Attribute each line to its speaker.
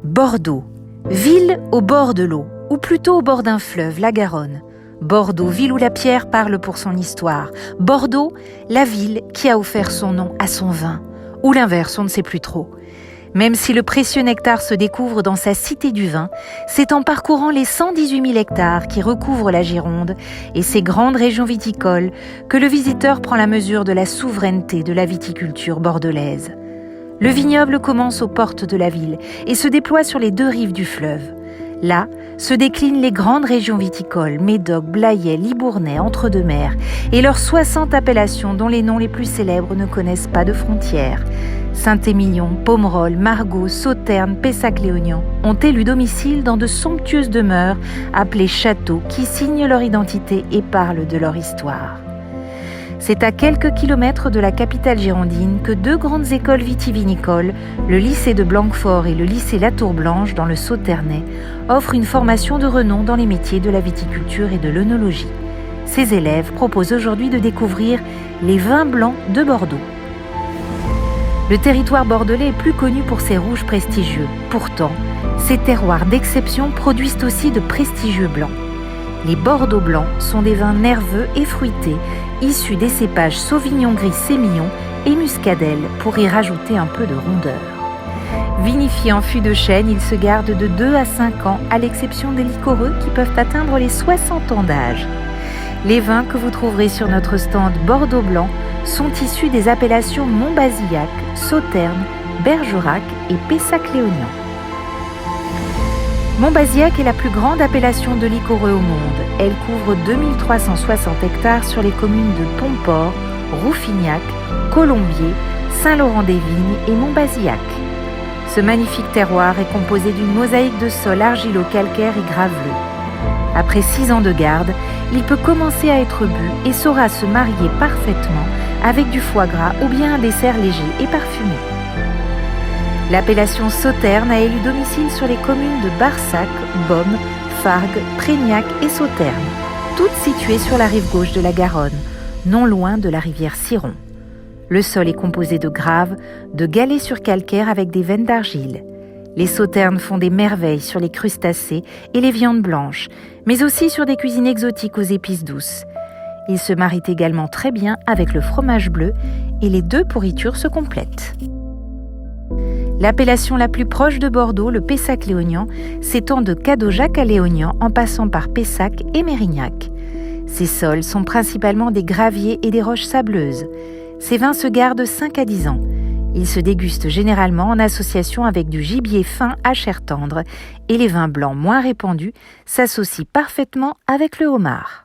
Speaker 1: Bordeaux, ville au bord de l'eau, ou plutôt au bord d'un fleuve, la Garonne. Bordeaux, ville où la pierre parle pour son histoire. Bordeaux, la ville qui a offert son nom à son vin. Ou l'inverse, on ne sait plus trop. Même si le précieux nectar se découvre dans sa cité du vin, c'est en parcourant les 118 000 hectares qui recouvrent la Gironde et ses grandes régions viticoles que le visiteur prend la mesure de la souveraineté de la viticulture bordelaise. Le vignoble commence aux portes de la ville et se déploie sur les deux rives du fleuve. Là se déclinent les grandes régions viticoles, Médoc, Blayais, Libournais, Entre-deux-Mers, et leurs 60 appellations dont les noms les plus célèbres ne connaissent pas de frontières. Saint-Émilion, Pomerol, Margaux, Sauternes, Pessac-Léognan ont élu domicile dans de somptueuses demeures appelées châteaux qui signent leur identité et parlent de leur histoire. C'est à quelques kilomètres de la capitale girondine que deux grandes écoles vitivinicoles, le lycée de Blanquefort et le lycée Latour-Blanche dans le Sauternais, offrent une formation de renom dans les métiers de la viticulture et de l'œnologie. Ces élèves proposent aujourd'hui de découvrir les vins blancs de Bordeaux. Le territoire bordelais est plus connu pour ses rouges prestigieux. Pourtant, ces terroirs d'exception produisent aussi de prestigieux blancs. Les Bordeaux blancs sont des vins nerveux et fruités, issus des cépages Sauvignon gris sémillon et Muscadelle, pour y rajouter un peu de rondeur. Vinifiés en fût de chêne, ils se gardent de 2 à 5 ans, à l'exception des liquoreux qui peuvent atteindre les 60 ans d'âge. Les vins que vous trouverez sur notre stand Bordeaux blanc sont issus des appellations Montbazillac, Sauternes, Bergerac et Pessac-Léognan. Montbazillac est la plus grande appellation de liquoreux au monde. Elle couvre 2360 hectares sur les communes de Pomport, Rouffignac, Colombier, Saint-Laurent-des-Vignes et Montbazillac. Ce magnifique terroir est composé d'une mosaïque de sol argilo-calcaire et graveleux. Après 6 ans de garde, il peut commencer à être bu et saura se marier parfaitement avec du foie gras ou bien un dessert léger et parfumé. L'appellation Sauternes a élu domicile sur les communes de Barsac, Beaume, Fargues, Prégnac et Sauternes, toutes situées sur la rive gauche de la Garonne, non loin de la rivière Ciron. Le sol est composé de graves, de galets sur calcaire avec des veines d'argile. Les Sauternes font des merveilles sur les crustacés et les viandes blanches, mais aussi sur des cuisines exotiques aux épices douces. Ils se marient également très bien avec le fromage bleu et les deux pourritures se complètent. L'appellation la plus proche de Bordeaux, le Pessac-Léognan, s'étend de Cadojac à Léognan en passant par Pessac et Mérignac. Ces sols sont principalement des graviers et des roches sableuses. Ces vins se gardent 5 à 10 ans. Ils se dégustent généralement en association avec du gibier fin à chair tendre et les vins blancs moins répandus s'associent parfaitement avec le homard.